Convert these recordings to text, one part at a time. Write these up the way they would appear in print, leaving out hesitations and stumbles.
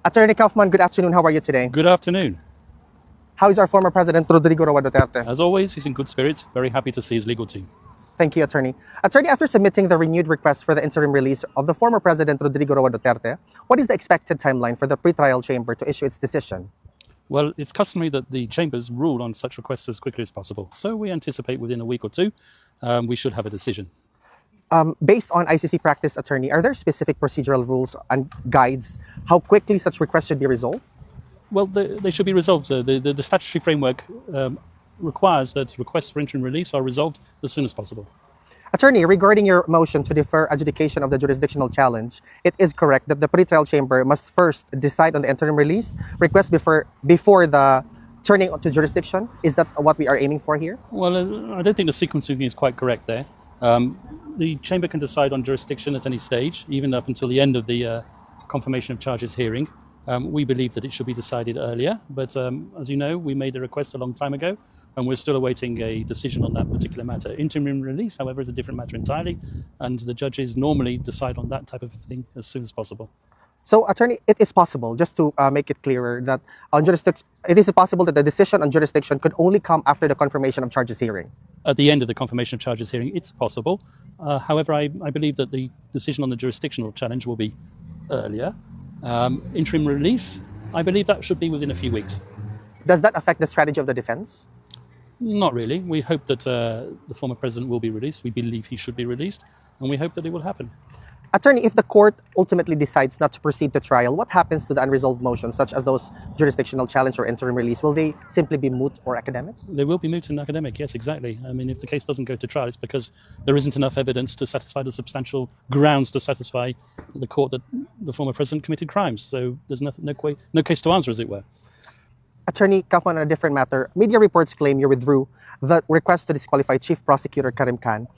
Attorney Kaufman, good afternoon. How are you today? Good afternoon. How is our former President Rody Duterte? As always, he's in good spirits. Very happy to see his legal team. Thank you, Attorney. Attorney, after submitting the renewed request for the interim release of the former President Rody Duterte, what is the expected timeline for the pretrial chamber to issue its decision? Well, it's customary that the chambers rule on such requests as quickly as possible. So we anticipate within a week or two, we should have a decision. Based on ICC practice, Attorney, are there specific procedural rules and guides how quickly such requests should be resolved? Well, they should be resolved. The statutory framework requires that requests for interim release are resolved as soon as possible. Attorney, regarding your motion to defer adjudication of the jurisdictional challenge, it is correct that the pretrial chamber must first decide on the interim release request before the turning to jurisdiction. Is that what we are aiming for here? Well, I don't think the sequencing is quite correct there. The chamber can decide on jurisdiction at any stage, even up until the end of the confirmation of charges hearing. We believe that it should be decided earlier, but as you know, we made the request a long time ago, and we're still awaiting a decision on that particular matter. Interim release, however, is a different matter entirely, and the judges normally decide on that type of thing as soon as possible. So, Attorney, it is possible, just to make it clearer, that on jurisdiction, it is possible that the decision on jurisdiction could only come after the confirmation of charges hearing. At the end of the confirmation of charges hearing, it's possible. However, I believe that the decision on the jurisdictional challenge will be earlier. Interim release, I believe that should be within a few weeks. Does that affect the strategy of the defense? Not really. We hope that the former president will be released. We believe he should be released, and we hope that it will happen. Attorney, if the court ultimately decides not to proceed to trial, what happens to the unresolved motions, such as those jurisdictional challenge or interim release? Will they simply be moot or academic? They will be moot and academic, yes, exactly. I mean, if the case doesn't go to trial, it's because there isn't enough evidence to satisfy the substantial grounds to satisfy the court that the former president committed crimes. So there's no case to answer, as it were. Attorney Kaufman, on a different matter, media reports claim you withdrew the request to disqualify Chief Prosecutor Karim Khan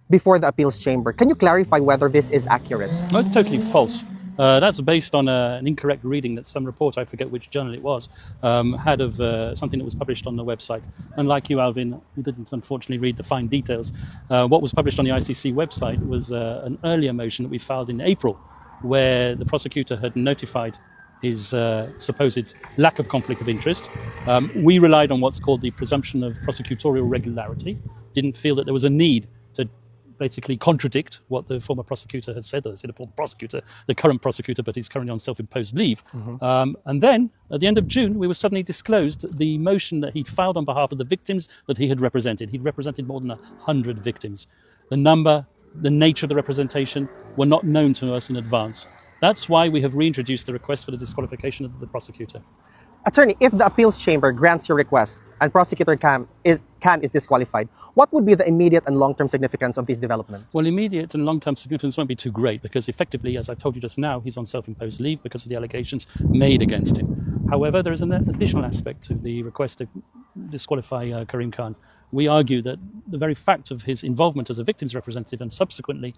before the appeals chamber. Can you clarify whether this is accurate? No, it's totally false. That's based on an incorrect reading that some reporter, I forget which journal it was, had of something that was published on the website. And like you, Alvin, you didn't unfortunately read the fine details. What was published on the ICC website was an earlier motion that we filed in April, where the prosecutor had notified his supposed lack of conflict of interest. We relied on what's called the presumption of prosecutorial regularity, didn't feel that there was a need to basically contradict what the former prosecutor had said. I said the former prosecutor, the current prosecutor, but he's currently on self-imposed leave. And then, at the end of June, we were suddenly disclosed the motion that he'd filed on behalf of the victims that he had represented. He'd represented more than 100 victims. The number, the nature of the representation were not known to us in advance. That's why we have reintroduced the request for the disqualification of the prosecutor. Attorney, if the appeals chamber grants your request and Prosecutor Khan is disqualified, what would be the immediate and long-term significance of these developments? Well, immediate and long-term significance won't be too great because effectively, as I've told you just now, he's on self-imposed leave because of the allegations made against him. However, there is an additional aspect to the request to disqualify Karim Khan. We argue that the very fact of his involvement as a victim's representative and subsequently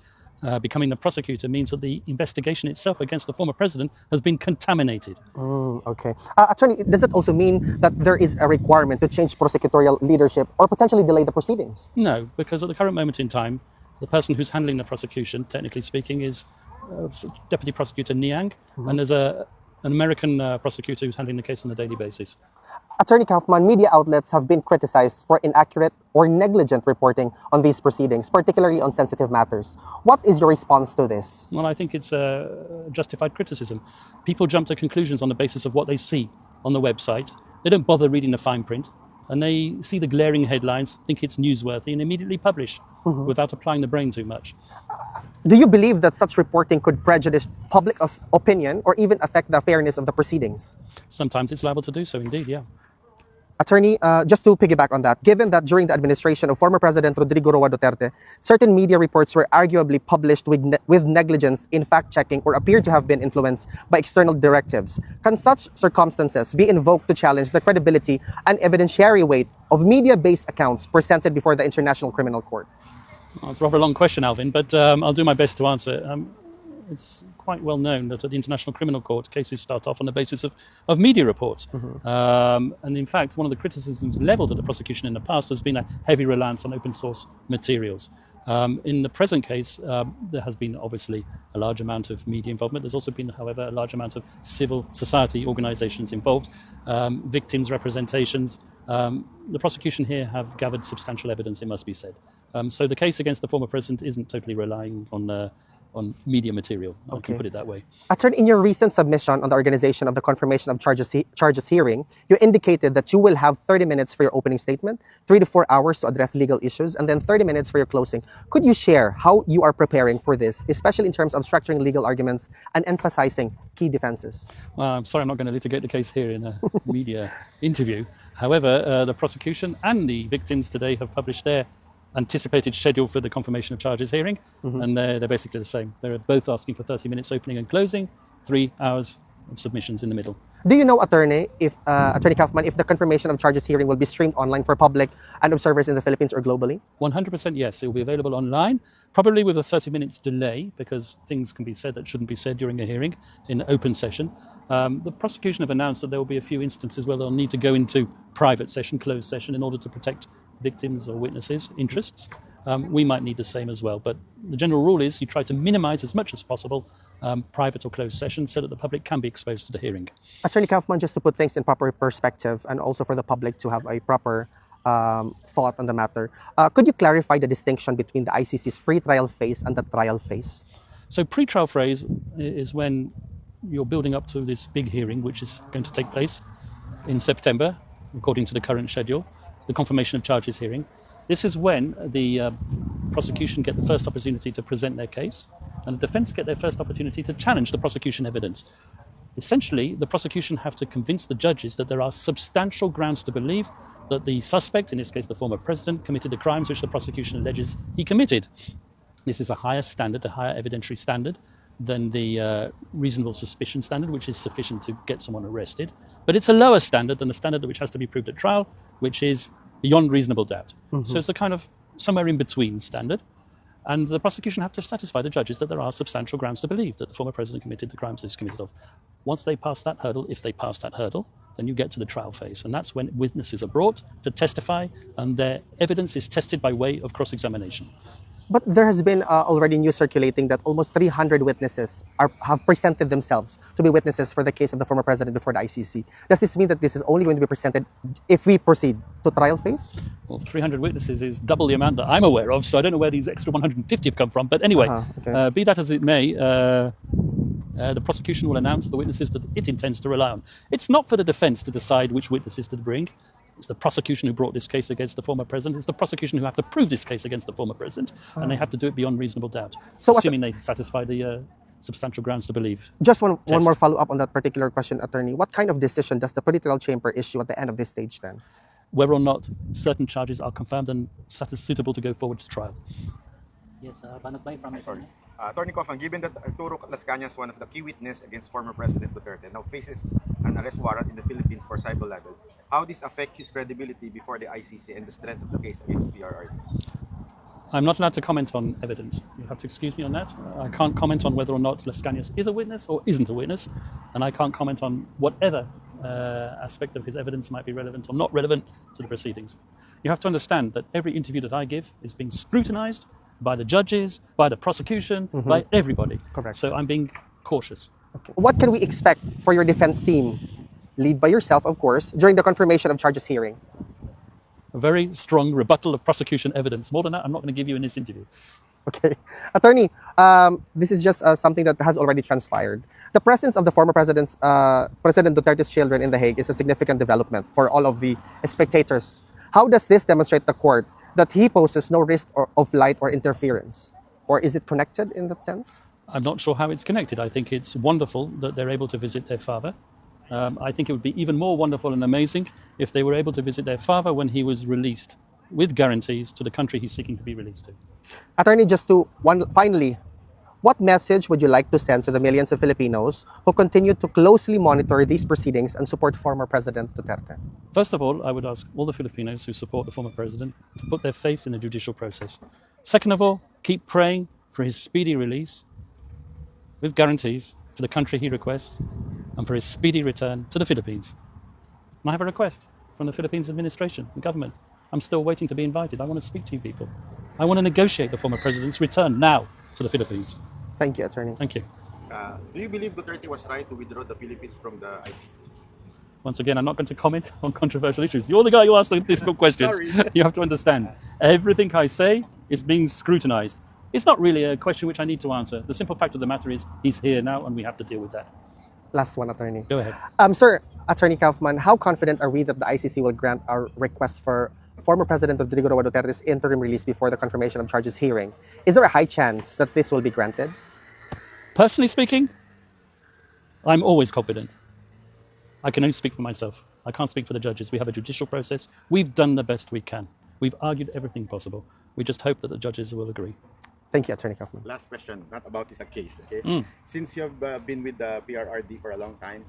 becoming the prosecutor means that the investigation itself against the former president has been contaminated. Okay. Attorney, does that also mean that there is a requirement to change prosecutorial leadership or potentially delay the proceedings? No, because at the current moment in time, the person who's handling the prosecution, technically speaking, is Deputy Prosecutor Niang, and there's an American prosecutor who's handling the case on a daily basis. Attorney Kaufman, media outlets have been criticized for inaccurate or negligent reporting on these proceedings, particularly on sensitive matters. What is your response to this? Well, I think it's justified criticism. People jump to conclusions on the basis of what they see on the website. They don't bother reading the fine print, and they see the glaring headlines, think it's newsworthy, and immediately publish without applying the brain too much. Do you believe that such reporting could prejudice public opinion or even affect the fairness of the proceedings? Sometimes it's liable to do so, indeed, yeah. Attorney, just to piggyback on that, given that during the administration of former President Rody Duterte, certain media reports were arguably published with negligence in fact-checking or appear to have been influenced by external directives, can such circumstances be invoked to challenge the credibility and evidentiary weight of media-based accounts presented before the International Criminal Court? Well, it's a rather long question, Alvin, but I'll do my best to answer. It's quite well known that at the International Criminal Court, cases start off on the basis of media reports. And in fact, one of the criticisms leveled at the prosecution in the past has been a heavy reliance on open source materials. In the present case, there has been obviously a large amount of media involvement. There's also been, however, a large amount of civil society organisations involved, victims' representations. The prosecution here have gathered substantial evidence, it must be said. So the case against the former president isn't totally relying on media material. I can put it that way. Attorney, in your recent submission on the organization of the confirmation of charges hearing, you indicated that you will have 30 minutes for your opening statement, 3 to 4 hours to address legal issues, and then 30 minutes for your closing. Could you share how you are preparing for this, especially in terms of structuring legal arguments and emphasizing key defenses? Well, I'm sorry, I'm not going to litigate the case here in a media interview. However, the prosecution and the victims today have published their anticipated schedule for the confirmation of charges hearing, and they're basically the same. They're both asking for 30 minutes opening and closing, 3 hours of submissions in the middle. Do you know, Attorney Kaufman, if the confirmation of charges hearing will be streamed online for public and observers in the Philippines or globally? 100% yes, it will be available online, probably with a 30 minutes delay, because things can be said that shouldn't be said during a hearing in open session. The prosecution have announced that there will be a few instances where they'll need to go into private session, closed session, in order to protect victims or witnesses' interests. We might need the same as well, but the general rule is you try to minimize as much as possible private or closed sessions so that the public can be exposed to the hearing. Attorney Kaufman, just to put things in proper perspective and also for the public to have a proper thought on the matter, could you clarify the distinction between the ICC's pre-trial phase and the trial phase? So pre-trial phase is when you're building up to this big hearing, which is going to take place in September, according to the current schedule, the confirmation of charges hearing. This is when the prosecution get the first opportunity to present their case, and the defense get their first opportunity to challenge the prosecution evidence. Essentially, the prosecution have to convince the judges that there are substantial grounds to believe that the suspect, in this case the former president, committed the crimes which the prosecution alleges he committed. This is a higher standard, a higher evidentiary standard than the reasonable suspicion standard, which is sufficient to get someone arrested. But it's a lower standard than the standard which has to be proved at trial, which is beyond reasonable doubt. So it's a kind of somewhere in between standard. And the prosecution have to satisfy the judges that there are substantial grounds to believe that the former president committed the crimes he's committed of. Once they pass that hurdle, if they pass that hurdle, then you get to the trial phase. And that's when witnesses are brought to testify and their evidence is tested by way of cross-examination. But there has been already news circulating that almost 300 witnesses have presented themselves to be witnesses for the case of the former president before the ICC. Does this mean that this is only going to be presented if we proceed to trial phase? Well, 300 witnesses is double the amount that I'm aware of, so I don't know where these extra 150 have come from. But anyway, be that as it may, the prosecution will announce the witnesses that it intends to rely on. It's not for the defense to decide which witnesses to bring. It's the prosecution who brought this case against the former president. It's the prosecution who have to prove this case against the former president, and they have to do it beyond reasonable doubt, so assuming they satisfy the substantial grounds to believe. Just one more follow-up on that particular question, Attorney. What kind of decision does the pretrial chamber issue at the end of this stage then? Whether or not certain charges are confirmed and suitable to go forward to trial. Yes, Banagmay from Sorry. Attorney Kaufman, given that Arturo Las Cañas, one of the key witnesses against former President Duterte, now faces an arrest warrant in the Philippines for cyber libel, how this affect his credibility before the ICC and the strength of the case against PRRD? I'm not allowed to comment on evidence. You have to excuse me on that. I can't comment on whether or not Las Cañas is a witness or isn't a witness, and I can't comment on whatever aspect of his evidence might be relevant or not relevant to the proceedings. You have to understand that every interview that I give is being scrutinized by the judges, by the prosecution, by everybody. Correct. So I'm being cautious. Okay. What can we expect for your defense team, led by yourself, of course, during the confirmation of charges hearing? A very strong rebuttal of prosecution evidence. More than that, I'm not going to give you in this interview. Okay. Attorney, this is just something that has already transpired. The presence of the former President Duterte's children in The Hague is a significant development for all of the spectators. How does this demonstrate to court that he poses no risk of flight or interference? Or is it connected in that sense? I'm not sure how it's connected. I think it's wonderful that they're able to visit their father. I think it would be even more wonderful and amazing if they were able to visit their father when he was released with guarantees to the country he's seeking to be released to. Attorney, finally, what message would you like to send to the millions of Filipinos who continue to closely monitor these proceedings and support former President Duterte? First of all, I would ask all the Filipinos who support the former president to put their faith in the judicial process. Second of all, keep praying for his speedy release with guarantees to the country he requests and for his speedy return to the Philippines. And I have a request from the Philippines administration and government. I'm still waiting to be invited. I want to speak to you people. I want to negotiate the former president's return now to the Philippines. Thank you, Attorney. Thank you. Do you believe Duterte was right to withdraw the Philippines from the ICC? Once again, I'm not going to comment on controversial issues. You're the guy who asked the difficult questions. Sorry. You have to understand. Everything I say is being scrutinized. It's not really a question which I need to answer. The simple fact of the matter is he's here now and we have to deal with that. Last one, Attorney. Go ahead. Sir, Attorney Kaufman, how confident are we that the ICC will grant our request for former President Rodrigo Roa Duterte's interim release before the confirmation of charges hearing? Is there a high chance that this will be granted? Personally speaking, I'm always confident. I can only speak for myself. I can't speak for the judges. We have a judicial process. We've done the best we can. We've argued everything possible. We just hope that the judges will agree. Thank you, Attorney Kaufman. Last question, not about this case, okay? Since you have been with the PRRD for a long time,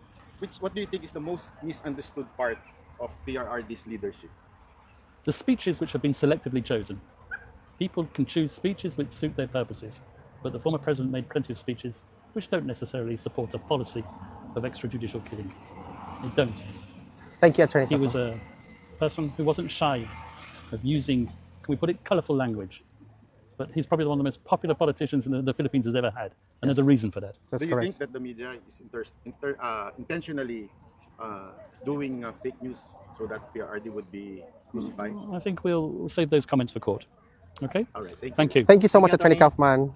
what do you think is the most misunderstood part of PRRD's leadership? The speeches which have been selectively chosen. People can choose speeches which suit their purposes, but the former president made plenty of speeches which don't necessarily support a policy of extrajudicial killing. They don't. Thank you, Attorney He Kaufman. was a person who wasn't shy of using, can we put it, colourful language. But he's probably one of the most popular politicians the Philippines has ever had. And there's a reason for that. That's Do you correct. think that the media is intentionally doing fake news so that PRRD would be crucified? I think we'll save those comments for court. Okay? All right, thank you. Thank you. Thank you so much, Thank you, Attorney Attorney. Kaufman.